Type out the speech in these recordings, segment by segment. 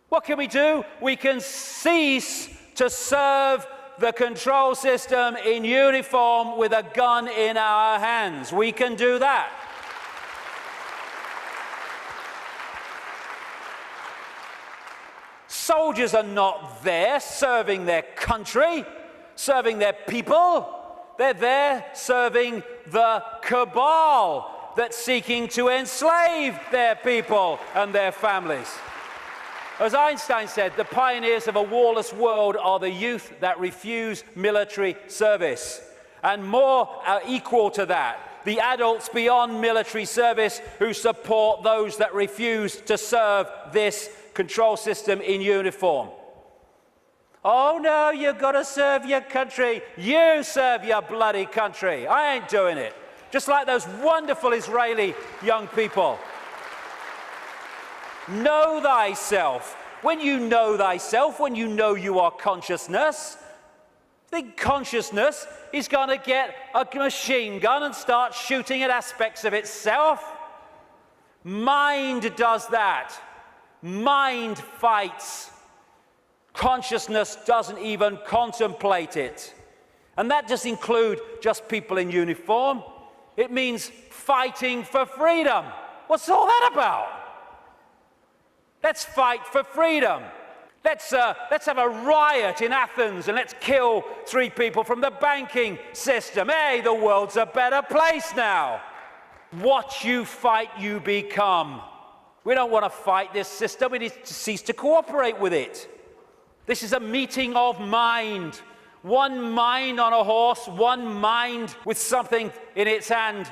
What can we do? We can cease to serve the control system in uniform with a gun in our hands. We can do that. Soldiers are not there serving their country, serving their people. They're there serving the cabal that's seeking to enslave their people and their families. As Einstein said, the pioneers of a warless world are the youth that refuse military service. And more are equal to that, the adults beyond military service who support those that refuse to serve this control system in uniform. Oh no, you've got to serve your country. You serve your bloody country. I ain't doing it. Just like those wonderful Israeli young people. Know thyself. When you know thyself, when you know you are consciousness, the consciousness is going to get a machine gun and start shooting at aspects of itself. Mind does that. Mind fights. Consciousness doesn't even contemplate it. And that doesn't include just people in uniform. It means fighting for freedom. What's all that about? Let's fight for freedom. Let's have a riot in Athens and let's kill 3 people from the banking system. Hey, the world's a better place now. What you fight, you become. We don't want to fight this system. We need to cease to cooperate with it. This is a meeting of mind. One mind on a horse, one mind with something in its hand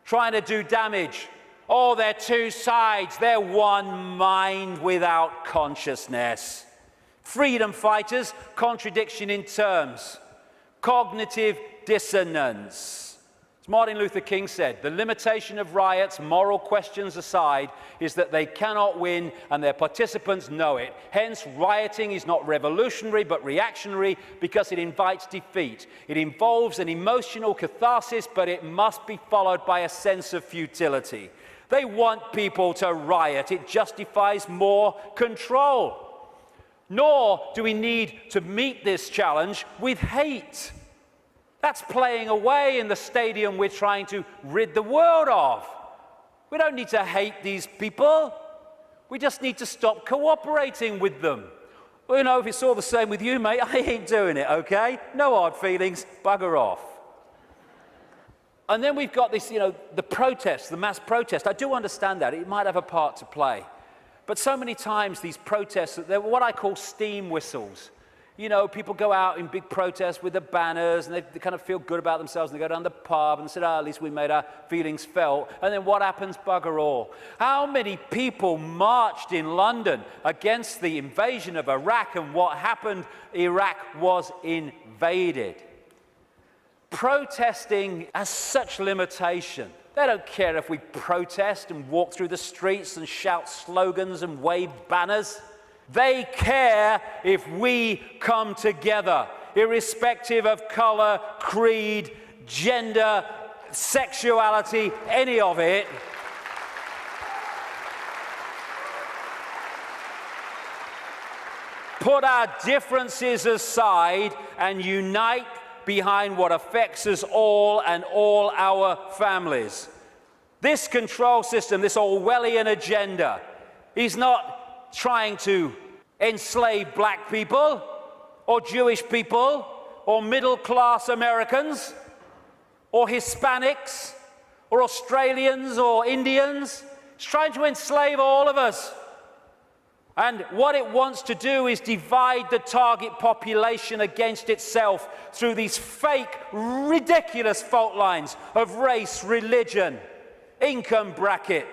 trying to do damage. Oh, they're 2 sides. They're one mind without consciousness. Freedom fighters, contradiction in terms. Cognitive dissonance. As Martin Luther King said, the limitation of riots, moral questions aside, is that they cannot win and their participants know it. Hence, rioting is not revolutionary but reactionary because it invites defeat. It involves an emotional catharsis, but it must be followed by a sense of futility. They want people to riot. It justifies more control. Nor do we need to meet this challenge with hate. That's playing away in the stadium we're trying to rid the world of. We don't need to hate these people. We just need to stop cooperating with them. Well, you know, if it's all the same with you, mate, I ain't doing it, okay? No hard feelings, bugger off. And then we've got this, the protest, the mass protest. I do understand that. It might have a part to play. But so many times these protests, they're what I call steam whistles. People go out in big protests with the banners and they kind of feel good about themselves and they go down the pub and say, at least we made our feelings felt. And then what happens? Bugger all. How many people marched in London against the invasion of Iraq, and what happened? Iraq was invaded. Protesting has such limitation. They don't care if we protest and walk through the streets and shout slogans and wave banners. They care if we come together, irrespective of color, creed, gender, sexuality, any of it. Put our differences aside and unite behind what affects us all and all our families. This control system, this Orwellian agenda, is not trying to enslave black people or Jewish people or middle-class Americans or Hispanics or Australians or Indians. It's trying to enslave all of us. And what it wants to do is divide the target population against itself through these fake, ridiculous fault lines of race, religion, income bracket,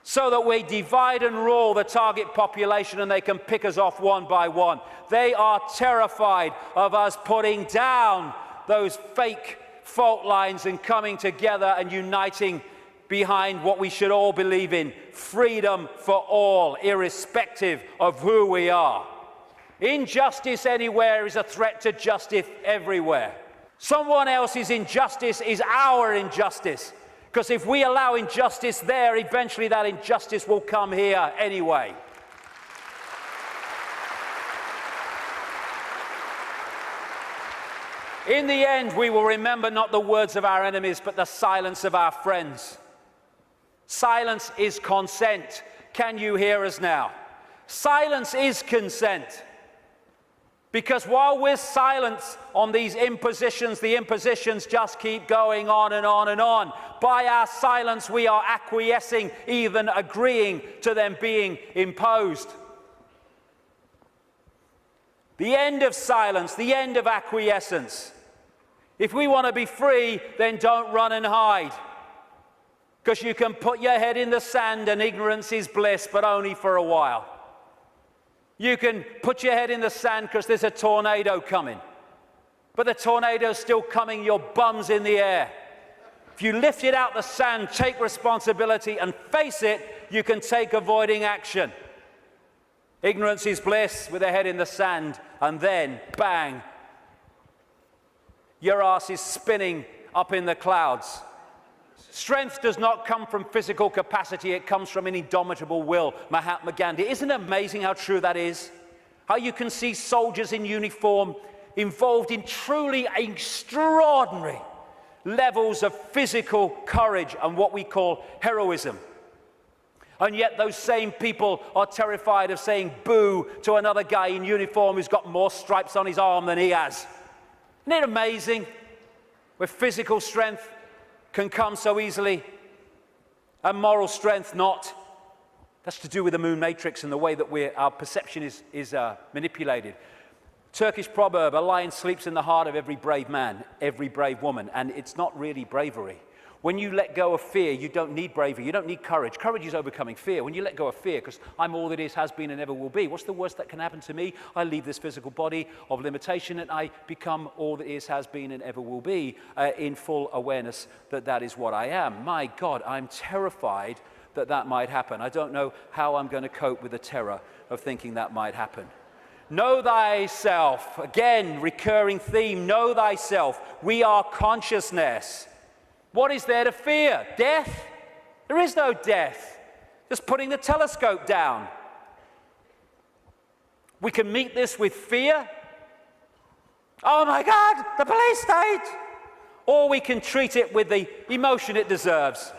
so that we divide and rule the target population and they can pick us off one by one. They are terrified of us putting down those fake fault lines and coming together and uniting behind what we should all believe in: freedom for all, irrespective of who we are. Injustice anywhere is a threat to justice everywhere. Someone else's injustice is our injustice, because if we allow injustice there, eventually that injustice will come here anyway. In the end, we will remember not the words of our enemies, but the silence of our friends. Silence is consent. Can you hear us now? Silence is consent. Because while we're silent on these impositions, the impositions just keep going on and on and on. By our silence, we are acquiescing, even agreeing to them being imposed. The end of silence, the end of acquiescence. If we want to be free, then don't run and hide. Because you can put your head in the sand and ignorance is bliss, but only for a while. You can put your head in the sand because there's a tornado coming. But the tornado's still coming, your bum's in the air. If you lift it out the sand, take responsibility and face it, you can take avoiding action. Ignorance is bliss with a head in the sand, and then, bang, your ass is spinning up in the clouds. Strength does not come from physical capacity, it comes from an indomitable will. Mahatma Gandhi. Isn't it amazing how true that is? How you can see soldiers in uniform involved in truly extraordinary levels of physical courage and what we call heroism. And yet those same people are terrified of saying boo to another guy in uniform who's got more stripes on his arm than he has. Isn't it amazing? Where physical strength can come so easily, and moral strength not. That's to do with the moon matrix and the way that our perception is manipulated. Turkish proverb, a lion sleeps in the heart of every brave man, every brave woman, and it's not really bravery. When you let go of fear, you don't need bravery, you don't need courage. Courage is overcoming fear. When you let go of fear, because I'm all that is, has been, and ever will be, what's the worst that can happen to me? I leave this physical body of limitation and I become all that is, has been, and ever will be in full awareness that that is what I am. My God, I'm terrified that that might happen. I don't know how I'm going to cope with the terror of thinking that might happen. Know thyself. Again, recurring theme, know thyself. We are consciousness. What is there to fear? Death? There is no death. Just putting the telescope down. We can meet this with fear. Oh my God, the police state! Or we can treat it with the emotion it deserves.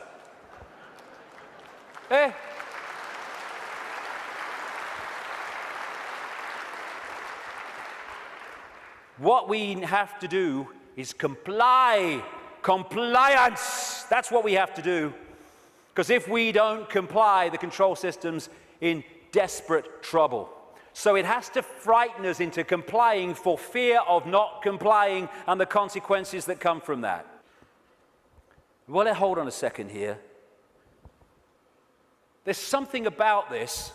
What we have to do is comply. Compliance! That's what we have to do. Because if we don't comply, the control system's in desperate trouble. So it has to frighten us into complying for fear of not complying and the consequences that come from that. Well, hold on a second here. There's something about this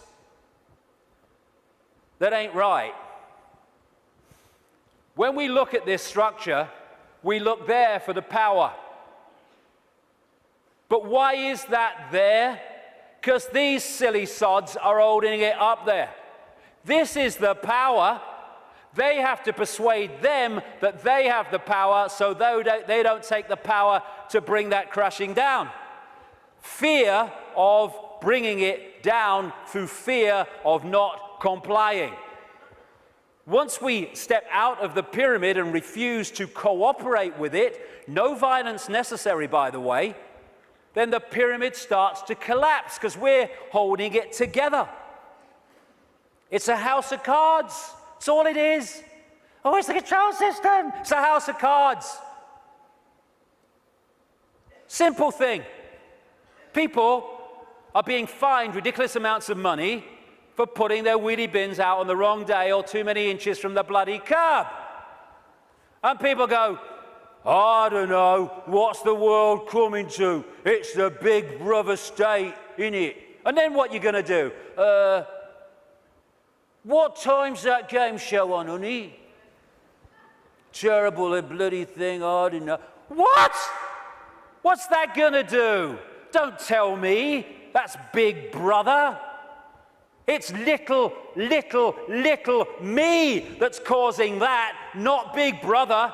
that ain't right. When we look at this structure, we look there for the power. But why is that there? Because these silly sods are holding it up there. This is the power. They have to persuade them that they have the power, so they don't take the power to bring that crashing down. Fear of bringing it down through fear of not complying. Once we step out of the pyramid and refuse to cooperate with it, no violence necessary, by the way, then the pyramid starts to collapse because we're holding it together. It's a house of cards. That's all it is. Oh, it's the control system. It's a house of cards. Simple thing. People are being fined ridiculous amounts of money for putting their wheelie bins out on the wrong day or too many inches from the bloody curb. And people go, I don't know, what's the world coming to? It's the big brother state, innit? And then what you going to do? What time's that game show on, honey? Terrible, a bloody thing, I don't know. What? What's that going to do? Don't tell me that's Big Brother. It's little me that's causing that, not Big Brother.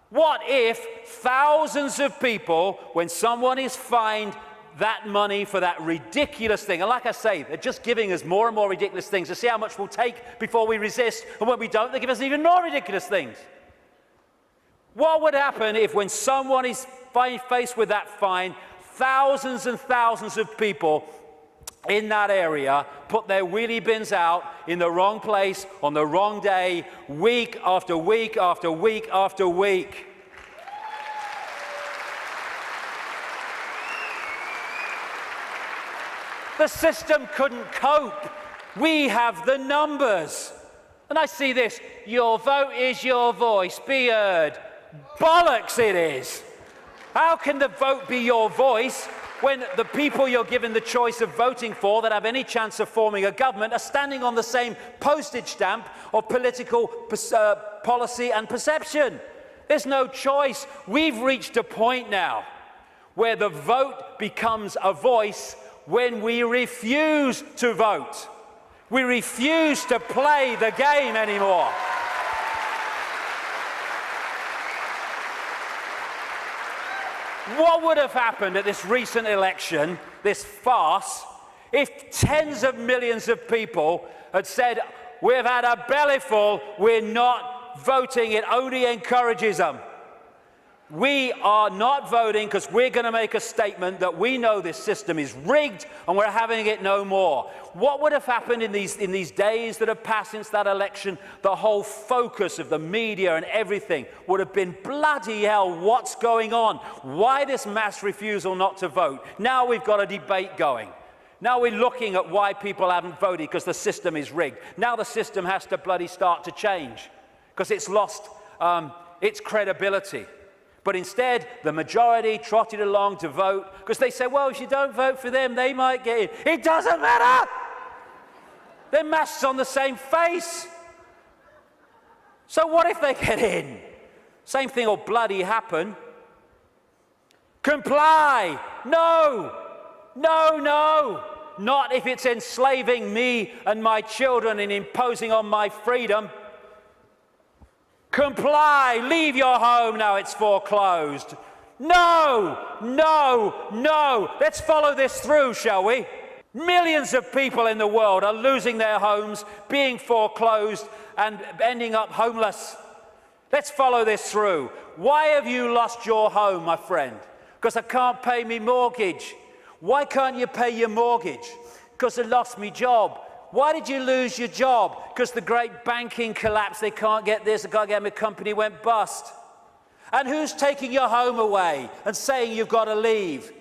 What if thousands of people, when someone is fined that money for that ridiculous thing, and like I say, they're just giving us more and more ridiculous things to see how much we'll take before we resist, and when we don't, they give us even more ridiculous things. What would happen if, when someone is faced with that fine, thousands and thousands of people in that area put their wheelie bins out in the wrong place on the wrong day, week after week after week after week? The system couldn't cope. We have the numbers. And I see this: your vote is your voice, be heard. Bollocks it is. How can the vote be your voice when the people you're given the choice of voting for that have any chance of forming a government are standing on the same postage stamp of political policy and perception? There's no choice. We've reached a point now where the vote becomes a voice when we refuse to vote. We refuse to play the game anymore. What would have happened at this recent election, this farce, if tens of millions of people had said, we've had a bellyful, we're not voting, it only encourages them? We are not voting because we're going to make a statement that we know this system is rigged and we're having it no more. What would have happened in these days that have passed since that election? The whole focus of the media and everything would have been, bloody hell, what's going on? Why this mass refusal not to vote? Now we've got a debate going. Now we're looking at why people haven't voted, because the system is rigged. Now the system has to bloody start to change because it's lost its credibility. But instead, the majority trotted along to vote because they said, well, if you don't vote for them, they might get in. It doesn't matter. They're masks on the same face. So what if they get in? Same thing will bloody happen. Comply. No. No, no. Not if it's enslaving me and my children and imposing on my freedom. Comply, leave your home now it's foreclosed. No, no, no. Let's follow this through, shall we? Millions of people in the world are losing their homes, being foreclosed, and ending up homeless. Let's follow this through. Why have you lost your home, my friend? Because I can't pay me mortgage. Why can't you pay your mortgage? Because I lost my job. Why did you lose your job? Because the great banking collapse, they can't get this, they can't get my company went bust. And who's taking your home away and saying you've got to leave?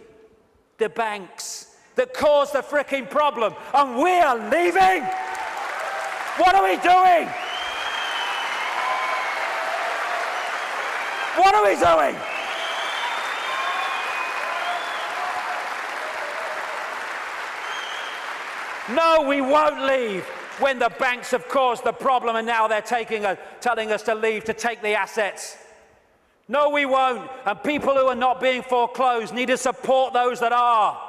The banks that caused the fricking problem, and we are leaving? What are we doing? What are we doing? No, we won't leave when the banks have caused the problem and now they're telling us to leave to take the assets. No, we won't. And people who are not being foreclosed need to support those that are.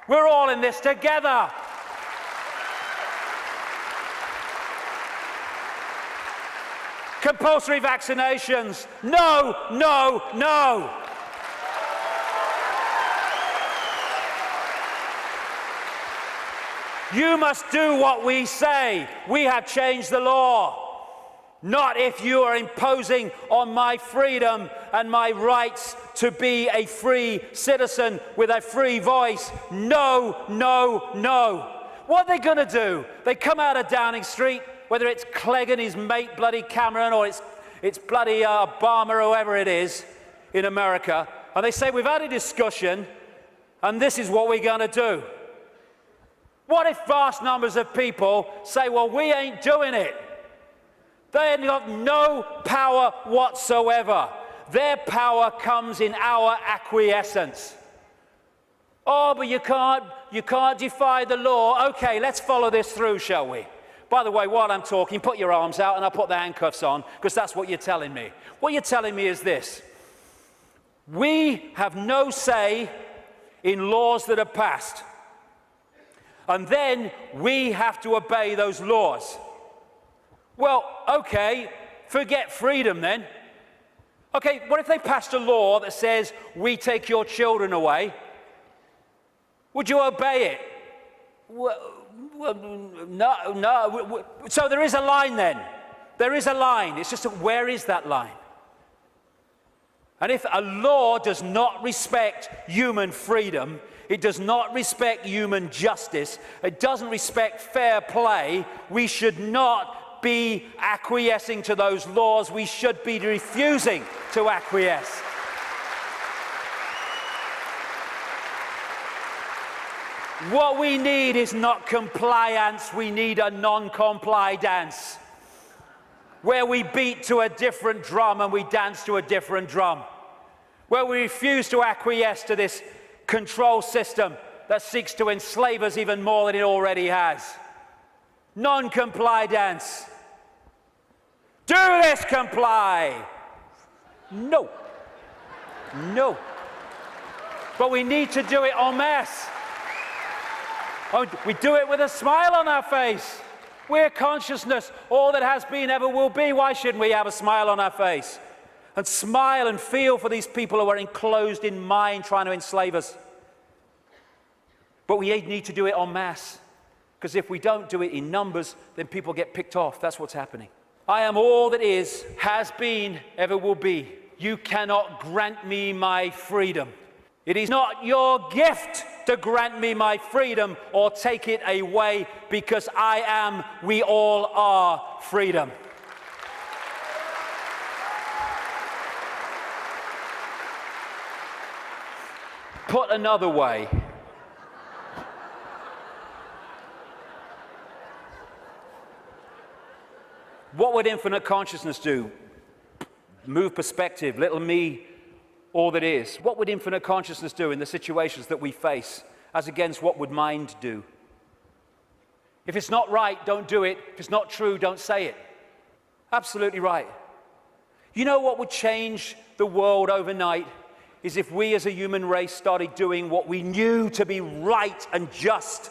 We're all in this together. Compulsory vaccinations. No, no, no. You must do what we say. We have changed the law. Not if you are imposing on my freedom and my rights to be a free citizen with a free voice. No, no, no. What are they going to do? They come out of Downing Street, whether it's Clegg and his mate bloody Cameron or it's bloody Obama or whoever it is in America, and they say, we've had a discussion and this is what we're going to do. What if vast numbers of people say, well, we ain't doing it? They have got no power whatsoever. Their power comes in our acquiescence. Oh, but you can't defy the law. Okay, let's follow this through, shall we? By the way, while I'm talking, put your arms out and I'll put the handcuffs on, because that's what you're telling me. What you're telling me is this. We have no say in laws that are passed. And then we have to obey those laws. Well, okay, forget freedom then. Okay, what if they passed a law that says we take your children away? Would you obey it? Well, no. So there is a line then. There is a line. It's just where is that line? And if a law does not respect human freedom, it does not respect human justice, it doesn't respect fair play, we should not be acquiescing to those laws. We should be refusing to acquiesce. What we need is not compliance, we need a non-comply dance, where we beat to a different drum and we dance to a different drum, where we refuse to acquiesce to this control system that seeks to enslave us even more than it already has. Non-comply dance. Do this, comply. No. No. But we need to do it en masse. Oh, we do it with a smile on our face. We're consciousness, all that has been, ever will be. Why shouldn't we have a smile on our face? And smile and feel for these people who are enclosed in mind trying to enslave us. But we need to do it en masse. Because if we don't do it in numbers, then people get picked off. That's what's happening. I am all that is, has been, ever will be. You cannot grant me my freedom. It is not your gift to grant me my freedom or take it away, because I am, we all are freedom. Put another way, what would infinite consciousness do? Move perspective, little me, all that is. What would infinite consciousness do in the situations that we face, as against what would mind do? If it's not right, don't do it. If it's not true, don't say it. Absolutely right. You know what would change the world overnight is if we as a human race started doing what we knew to be right and just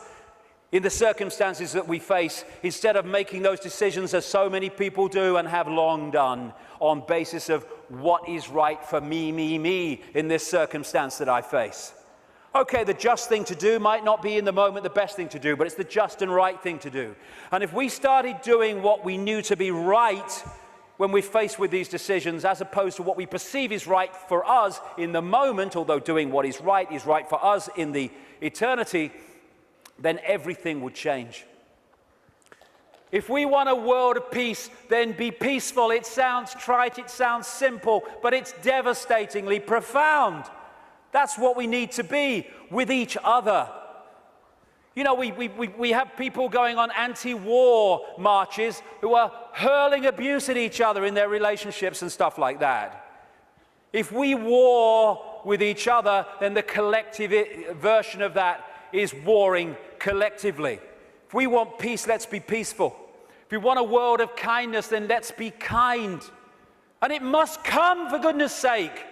in the circumstances that we face, instead of making those decisions as so many people do and have long done on basis of what is right for me in this circumstance that I face. Okay, the just thing to do might not be in the moment the best thing to do, but it's the just and right thing to do. And if we started doing what we knew to be right when we're faced with these decisions, as opposed to what we perceive is right for us in the moment, although doing what is right for us in the eternity, then everything would change. If we want a world of peace, then be peaceful. It sounds trite, it sounds simple, but it's devastatingly profound. That's what we need to be with each other. You know, we have people going on anti-war marches who are hurling abuse at each other in their relationships and stuff like that. If we war with each other, then the collective version of that is warring collectively. If we want peace, let's be peaceful. If we want a world of kindness, then let's be kind. And it must come, for goodness sake.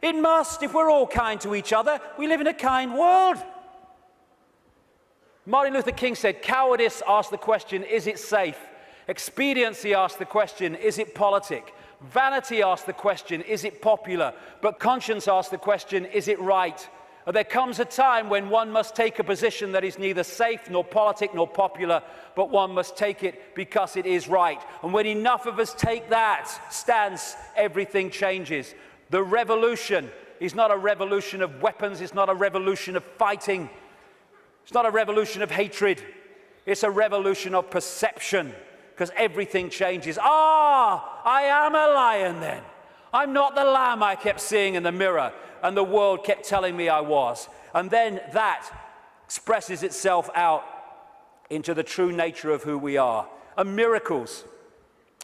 It must. If we're all kind to each other, we live in a kind world. Martin Luther King said, cowardice asks the question, is it safe? Expediency asks the question, is it politic? Vanity asks the question, is it popular? But conscience asks the question, is it right? There comes a time when one must take a position that is neither safe, nor politic, nor popular, but one must take it because it is right. And when enough of us take that stance, everything changes. The revolution is not a revolution of weapons, it's not a revolution of fighting, it's not a revolution of hatred, it's a revolution of perception, because everything changes. I am a lion then. I'm not the lamb I kept seeing in the mirror and the world kept telling me I was. And then that expresses itself out into the true nature of who we are. And miracles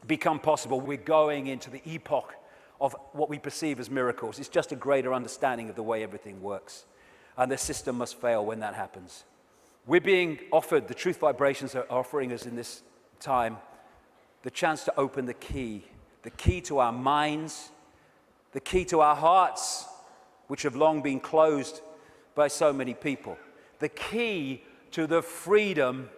become possible. We're going into the epoch of what we perceive as miracles. It's just a greater understanding of the way everything works. And the system must fail when that happens. We're being offered, the truth vibrations are offering us in this time, the chance to open the key to our minds, the key to our hearts, which have long been closed by so many people. The key to the freedom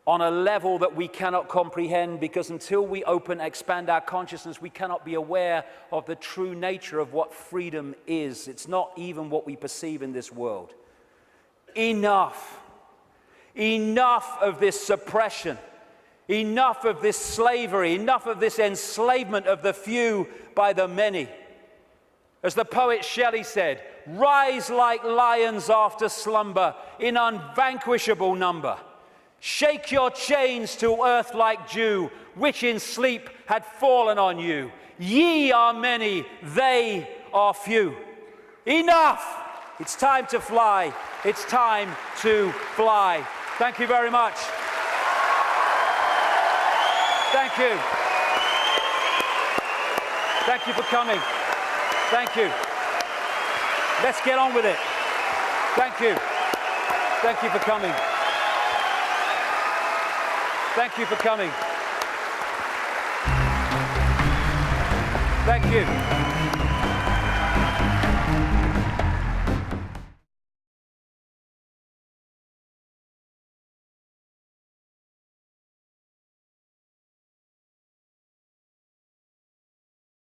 on a level that we cannot comprehend, because until we expand our consciousness, we cannot be aware of the true nature of what freedom is. It's not even what we perceive in this world. Enough of this suppression, enough of this slavery, enough of this enslavement of the few by the many. As the poet Shelley said, rise like lions after slumber in unvanquishable number. Shake your chains to earth like dew, which in sleep had fallen on you. Ye are many, they are few. Enough! It's time to fly. It's time to fly. Thank you very much. Thank you. Thank you for coming. Thank you. Let's get on with it. Thank you. Thank you for coming. Thank you for coming. Thank you.